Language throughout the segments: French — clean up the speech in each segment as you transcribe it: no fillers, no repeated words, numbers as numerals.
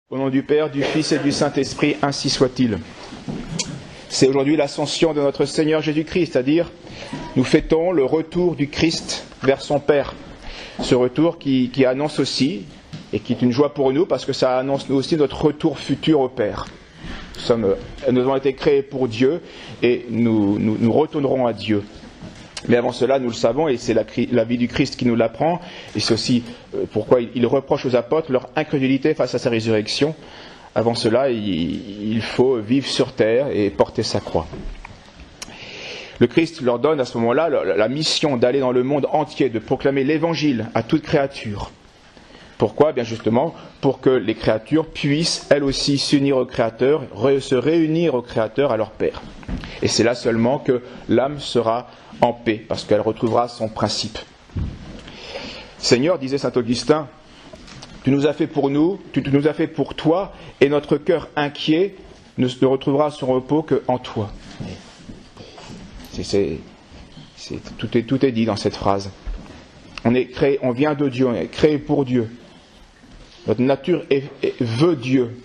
Au nom du Père, du Fils et du Saint-Esprit, ainsi soit-il. C'est aujourd'hui l'ascension de notre Seigneur Jésus-Christ, c'est-à-dire nous fêtons le retour du Christ vers son Père. Ce retour qui annonce aussi, et qui est une joie pour nous, parce que ça annonce nous aussi notre retour futur au Père. Nous avons été créés pour Dieu, et nous retournerons à Dieu. Mais avant cela, nous le savons, et c'est la vie du Christ qui nous l'apprend, et c'est aussi pourquoi il reproche aux apôtres leur incrédulité face à sa résurrection. Avant cela, il faut vivre sur terre et porter sa croix. Le Christ leur donne à ce moment-là la mission d'aller dans le monde entier, de proclamer l'évangile à toute créature. Pourquoi ? Bien justement, pour que les créatures puissent, elles aussi, s'unir au Créateur, se réunir au Créateur, à leur Père. Et c'est là seulement que l'âme sera en paix, parce qu'elle retrouvera son principe. Seigneur, disait saint Augustin, tu nous as fait pour nous, tu nous as fait pour toi, et notre cœur inquiet ne retrouvera son repos qu'en toi. Tout est dit dans cette phrase. On est créé, on vient de Dieu, on est créé pour Dieu. Notre nature veut Dieu.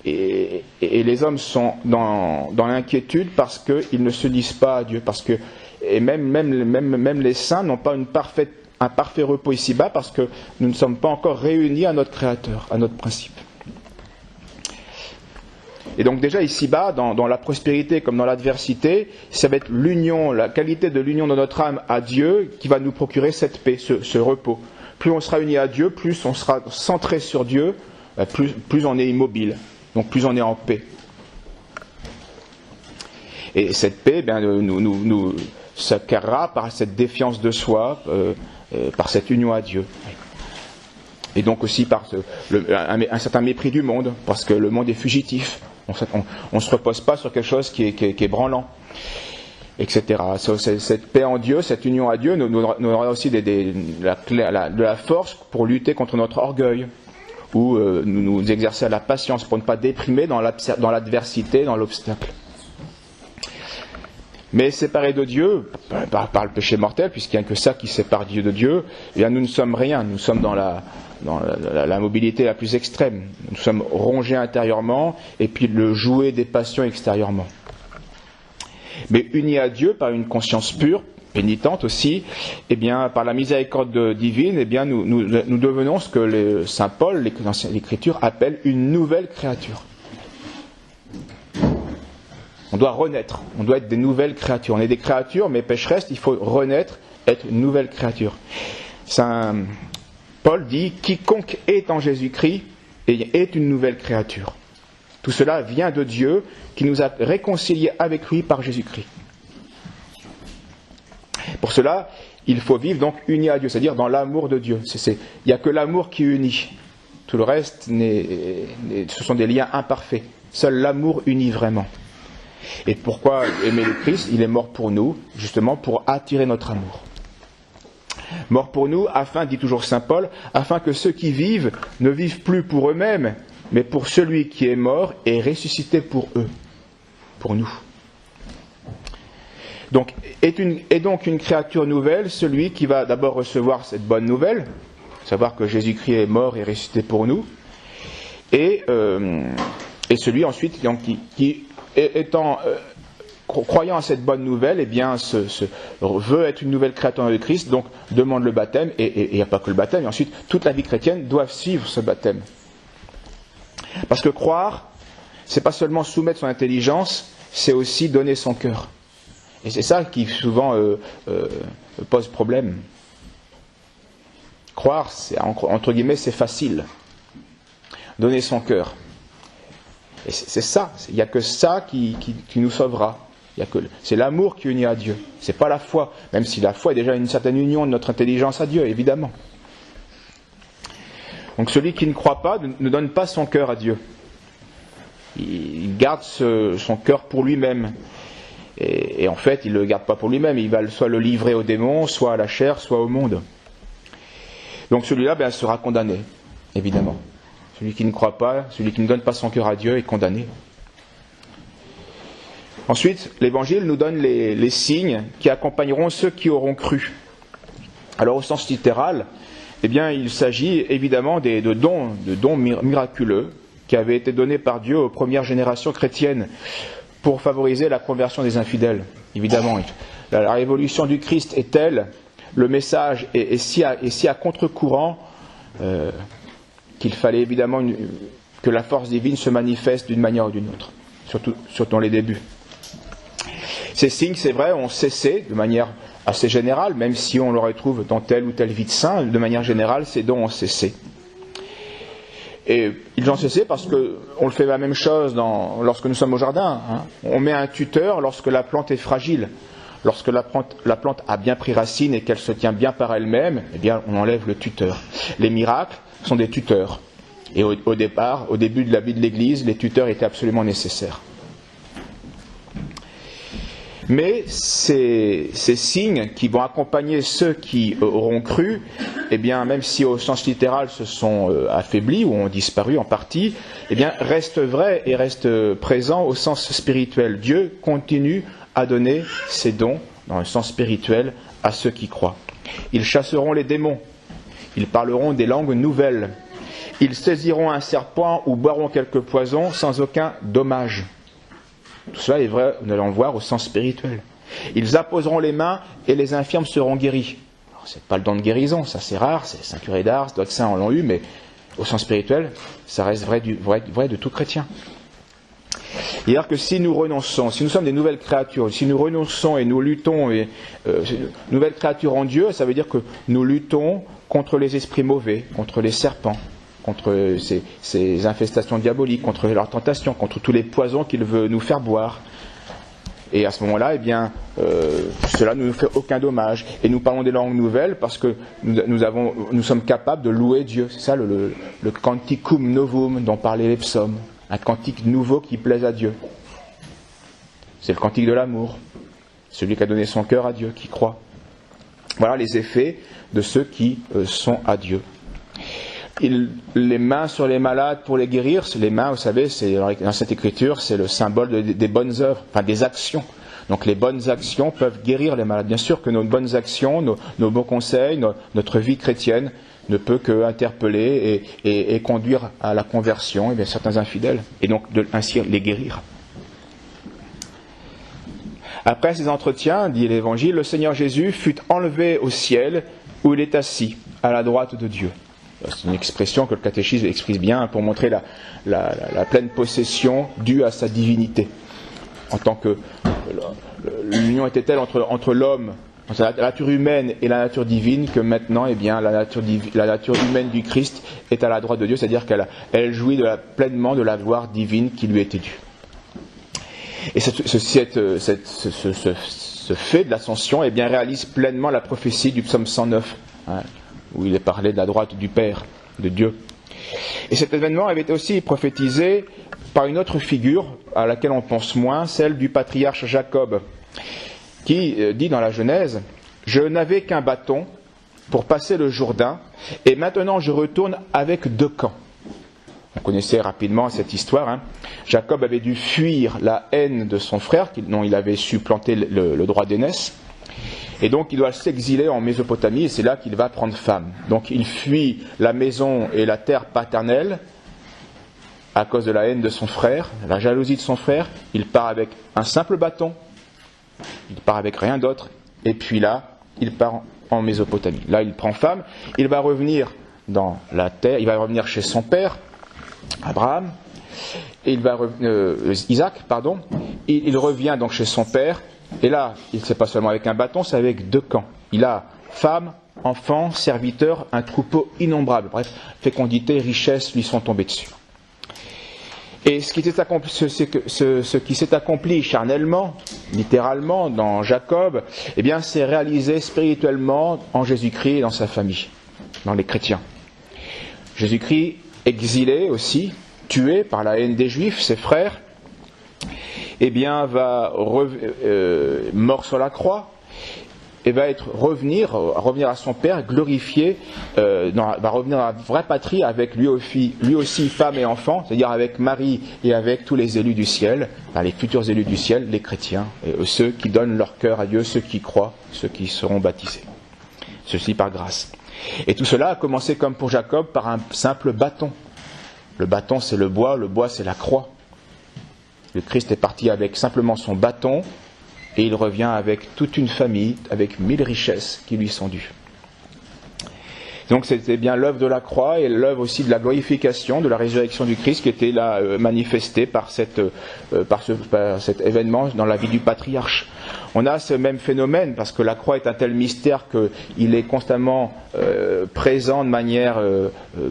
Et les hommes sont dans l'inquiétude parce qu'ils ne se disent pas à Dieu. Parce que, et même les saints n'ont pas un parfait repos ici-bas parce que nous ne sommes pas encore réunis à notre Créateur, à notre principe. Et donc déjà ici-bas, dans la prospérité comme dans l'adversité, ça va être l'union, la qualité de l'union de notre âme à Dieu qui va nous procurer cette paix, ce repos. Plus on sera uni à Dieu, plus on sera centré sur Dieu, plus on est immobile, donc plus on est en paix. Et cette paix nous s'acquérera par cette défiance de soi, par cette union à Dieu. Et donc aussi par un certain mépris du monde, parce que le monde est fugitif. On ne se repose pas sur quelque chose qui est branlant, etc. Cette paix en Dieu, cette union à Dieu, nous aura aussi de la force pour lutter contre notre orgueil, ou nous exercer à la patience pour ne pas déprimer dans l'adversité, dans l'obstacle. Mais séparés de Dieu, par le péché mortel, puisqu'il n'y a que ça qui sépare Dieu de Dieu, eh bien nous ne sommes rien, nous sommes dans la mobilité la plus extrême. Nous sommes rongés intérieurement, et puis le jouet des passions extérieurement. Mais unis à Dieu par une conscience pure, pénitente aussi, eh bien par la miséricorde divine, eh bien nous devenons ce que saint Paul, l'Écriture, appelle une nouvelle créature. On doit renaître, on doit être des nouvelles créatures. On est des créatures, mais pécheresses, il faut renaître, être une nouvelle créature. Saint Paul dit « Quiconque est en Jésus-Christ est une nouvelle créature ». Tout cela vient de Dieu qui nous a réconciliés avec lui par Jésus-Christ. Pour cela, il faut vivre donc unis à Dieu, c'est-à-dire dans l'amour de Dieu. Il n'y a que l'amour qui unit. Tout le reste, ce sont des liens imparfaits. Seul l'amour unit vraiment. Et pourquoi aimer le Christ ? Il est mort pour nous, justement pour attirer notre amour. Mort pour nous, afin, dit toujours saint Paul, afin que ceux qui vivent ne vivent plus pour eux-mêmes, mais pour celui qui est mort et ressuscité pour eux, pour nous. Donc, est donc une créature nouvelle, celui qui va d'abord recevoir cette bonne nouvelle, savoir que Jésus-Christ est mort et ressuscité pour nous, et celui ensuite qui croyant à cette bonne nouvelle, eh bien, veut être une nouvelle créature de Christ, donc demande le baptême, et il n'y a pas que le baptême, et ensuite toute la vie chrétienne doit suivre ce baptême. Parce que croire, c'est pas seulement soumettre son intelligence, c'est aussi donner son cœur. Et c'est ça qui souvent pose problème. Croire, entre guillemets, c'est facile. Donner son cœur. Et c'est ça, il n'y a que ça qui nous sauvera. C'est l'amour qui unit à Dieu. C'est pas la foi, même si la foi est déjà une certaine union de notre intelligence à Dieu, évidemment. Donc celui qui ne croit pas ne donne pas son cœur à Dieu. Il garde son cœur pour lui-même. Et en fait, il ne le garde pas pour lui-même. Il va soit le livrer aux démons, soit à la chair, soit au monde. Donc celui-là sera condamné, évidemment. Celui qui ne croit pas, celui qui ne donne pas son cœur à Dieu est condamné. Ensuite, l'Évangile nous donne les signes qui accompagneront ceux qui auront cru. Alors au sens littéral, eh bien, il s'agit évidemment de dons miraculeux qui avaient été donnés par Dieu aux premières générations chrétiennes pour favoriser la conversion des infidèles. Évidemment, la révolution du Christ est telle, le message est si à contre-courant qu'il fallait évidemment que la force divine se manifeste d'une manière ou d'une autre, surtout dans les débuts. Ces signes, c'est vrai, ont cessé de manière assez générale, même si on le retrouve dans telle ou telle vie de saint, de manière générale, ces dons ont cessé. Et ils ont cessé parce qu'on le fait la même chose lorsque nous sommes au jardin. On met un tuteur lorsque la plante est fragile. Lorsque la plante a bien pris racine et qu'elle se tient bien par elle-même, eh bien, on enlève le tuteur. Les miracles sont des tuteurs. Et au début de la vie de l'Église, les tuteurs étaient absolument nécessaires. Mais ces signes qui vont accompagner ceux qui auront cru, eh bien, même si au sens littéral se sont affaiblis ou ont disparu en partie, eh bien, restent vrais et restent présents au sens spirituel. Dieu continue à donner ses dons dans le sens spirituel à ceux qui croient. Ils chasseront les démons, ils parleront des langues nouvelles, ils saisiront un serpent ou boiront quelques poisons sans aucun dommage. Tout cela est vrai, nous allons le voir au sens spirituel. Ils apposeront les mains et les infirmes seront guéris. Alors, c'est pas le don de guérison, ça c'est rare, c'est Saint Curé d'Ars, d'autres saints en l'ont eu, mais au sens spirituel, ça reste vrai de tout chrétien. C'est-à-dire que si nous renonçons, si nous sommes des nouvelles créatures, si nous renonçons et nous luttons, nouvelles créatures en Dieu, ça veut dire que nous luttons contre les esprits mauvais, contre les serpents, contre ces infestations diaboliques, contre leurs tentations, contre tous les poisons qu'il veut nous faire boire. Et à ce moment-là, eh bien, cela ne nous fait aucun dommage. Et nous parlons des langues nouvelles parce que nous sommes capables de louer Dieu. C'est ça le canticum novum dont parlaient les psaumes. Un cantique nouveau qui plaise à Dieu. C'est le cantique de l'amour. Celui qui a donné son cœur à Dieu, qui croit. Voilà les effets de ceux qui sont à Dieu. Les mains sur les malades pour les guérir, les mains, vous savez, dans cette écriture, c'est le symbole des bonnes œuvres, enfin des actions. Donc les bonnes actions peuvent guérir les malades. Bien sûr que nos bonnes actions, nos bons conseils, notre vie chrétienne ne peut qu'interpeller et conduire à la conversion certains infidèles, et donc ainsi les guérir. Après ces entretiens, dit l'Évangile, le Seigneur Jésus fut enlevé au ciel où il est assis, à la droite de Dieu. C'est une expression que le catéchisme exprime bien pour montrer la pleine possession due à sa divinité. En tant que l'union était telle entre l'homme, entre la nature humaine et la nature divine, que maintenant, eh bien, la nature humaine du Christ est à la droite de Dieu, c'est-à-dire qu'elle jouit pleinement de la gloire divine qui lui était due. Et ce fait de l'ascension, eh bien, réalise pleinement la prophétie du psaume 109. Où il est parlé de la droite du Père, de Dieu. Et cet événement avait été aussi prophétisé par une autre figure à laquelle on pense moins, celle du patriarche Jacob, qui dit dans la Genèse « Je n'avais qu'un bâton pour passer le Jourdain, et maintenant je retourne avec 2 camps. » On connaissait rapidement cette histoire. Jacob avait dû fuir la haine de son frère, dont il avait supplanté le droit d'aînesse. Et donc il doit s'exiler en Mésopotamie, et c'est là qu'il va prendre femme. Donc il fuit la maison et la terre paternelle à cause de la haine de son frère, la jalousie de son frère. Il part avec un simple bâton, il part avec rien d'autre, et puis là, il part en Mésopotamie. Là, il prend femme, il va revenir dans la terre, il va revenir chez son père, Abraham, et Isaac, il revient donc chez son père. Et là, il ne c'est pas seulement avec un bâton, c'est avec 2 camps. Il a femme, enfants, serviteurs, un troupeau innombrable. Bref, fécondité, richesse lui sont tombés dessus. Et ce qui s'est accompli charnellement, littéralement, dans Jacob, eh bien, c'est réalisé spirituellement en Jésus-Christ et dans sa famille, dans les chrétiens. Jésus-Christ, exilé aussi, tué par la haine des Juifs, ses frères, eh bien, va mort sur la croix, et va revenir à son Père, glorifié, va revenir à la vraie patrie avec lui aussi femme et enfant, c'est-à-dire avec Marie et avec tous les élus du ciel, les futurs élus du ciel, les chrétiens, ceux qui donnent leur cœur à Dieu, ceux qui croient, ceux qui seront baptisés. Ceci par grâce. Et tout cela a commencé comme pour Jacob par un simple bâton. Le bâton c'est le bois c'est la croix. Le Christ est parti avec simplement son bâton et il revient avec toute une famille, avec 1000 richesses qui lui sont dues. Donc c'était bien l'œuvre de la croix et l'œuvre aussi de la glorification, de la résurrection du Christ qui était là manifestée par cet événement dans la vie du patriarche. On a ce même phénomène parce que la croix est un tel mystère qu'il est constamment présent de manière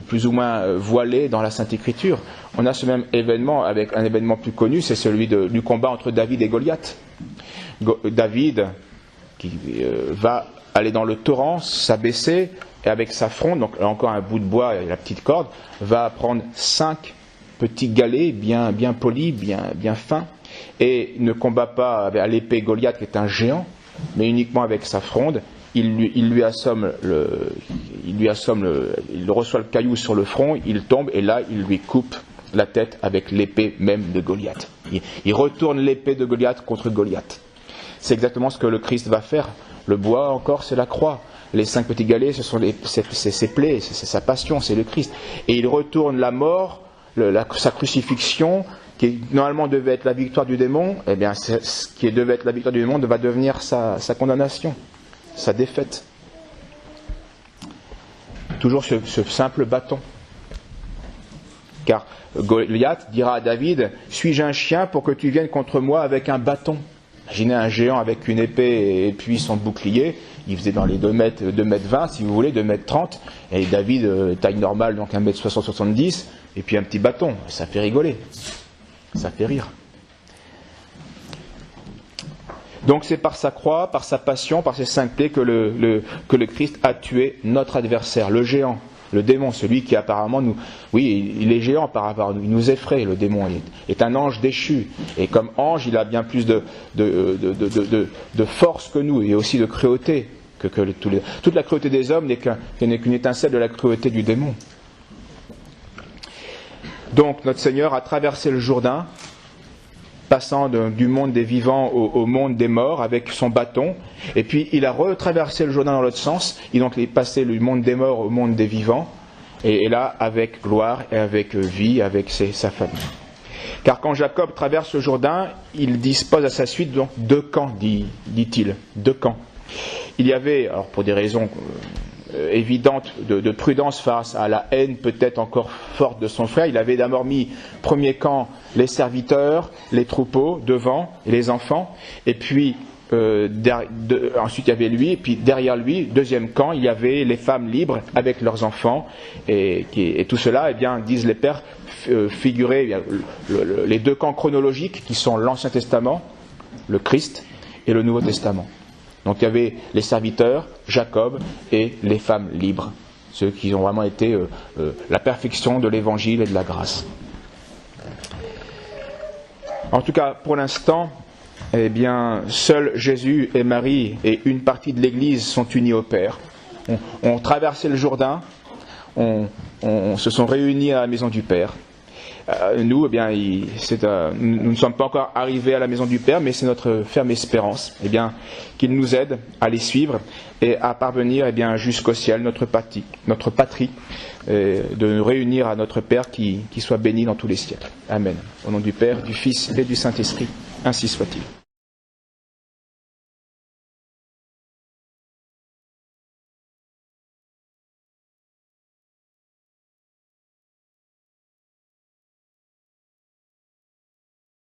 plus ou moins voilée dans la Sainte Écriture. On a ce même événement avec un événement plus connu, c'est celui du combat entre David et Goliath. David qui va aller dans le torrent, s'abaisser, et avec sa fronde, donc encore un bout de bois et la petite corde, va prendre 5 petits galets bien polis, bien fins, et ne combat pas à l'épée Goliath qui est un géant, mais uniquement avec sa fronde. Il reçoit le caillou sur le front, il tombe et là il lui coupe la tête avec l'épée même de Goliath. Il retourne l'épée de Goliath contre Goliath. C'est exactement ce que le Christ va faire. Le bois encore c'est la croix. Les 5 petits galets, c'est ses plaies, c'est sa passion, c'est le Christ. Et il retourne la mort, sa crucifixion, qui normalement devait être la victoire du démon, eh bien, ce qui devait être la victoire du démon va devenir sa condamnation, sa défaite. Toujours ce simple bâton. Car Goliath dira à David, « Suis-je un chien pour que tu viennes contre moi avec un bâton ?» Imaginez un géant avec une épée et puis son bouclier, il faisait dans les 2 mètres 20, si vous voulez, 2 mètres 30, et David, taille normale, donc 1 mètre 70, et puis un petit bâton, ça fait rigoler, ça fait rire. Donc c'est par sa croix, par sa passion, par ses 5 plaies que le Christ a tué notre adversaire, le géant. Le démon, celui qui apparemment il est géant par rapport à nous, il nous effraie, le démon est un ange déchu, et comme ange il a bien plus de force que nous, et aussi de cruauté, toute la cruauté des hommes n'est qu'une étincelle de la cruauté du démon. Donc notre Seigneur a traversé le Jourdain, passant du monde des vivants au monde des morts avec son bâton, et puis il a retraversé le Jourdain dans l'autre sens, il est passé du monde des morts au monde des vivants, et là avec gloire et avec vie, avec sa famille. Car quand Jacob traverse le Jourdain, il dispose à sa suite donc 2 camps, dit-il, 2 camps. Il y avait, alors pour des raisons évidente de prudence face à la haine peut-être encore forte de son frère, il avait d'abord mis premier camp les serviteurs, les troupeaux devant et les enfants, et puis ensuite il y avait lui, et puis derrière lui, deuxième camp, il y avait les femmes libres avec leurs enfants, et tout cela, eh bien, disent les pères, figurait les 2 camps chronologiques qui sont l'Ancien Testament, le Christ, et le Nouveau Testament. Donc il y avait les serviteurs, Jacob, et les femmes libres, ceux qui ont vraiment été la perfection de l'évangile et de la grâce. En tout cas, pour l'instant, eh bien, seuls Jésus et Marie et une partie de l'Église sont unis au Père. On traversé le Jourdain, on se sont réunis à la maison du Père. Nous, eh bien, nous ne sommes pas encore arrivés à la maison du Père, mais c'est notre ferme espérance, eh bien, qu'il nous aide à les suivre et à parvenir, eh bien, jusqu'au ciel, notre patrie, de nous réunir à notre Père qui soit béni dans tous les siècles. Amen. Au nom du Père, du Fils et du Saint-Esprit, ainsi soit-il.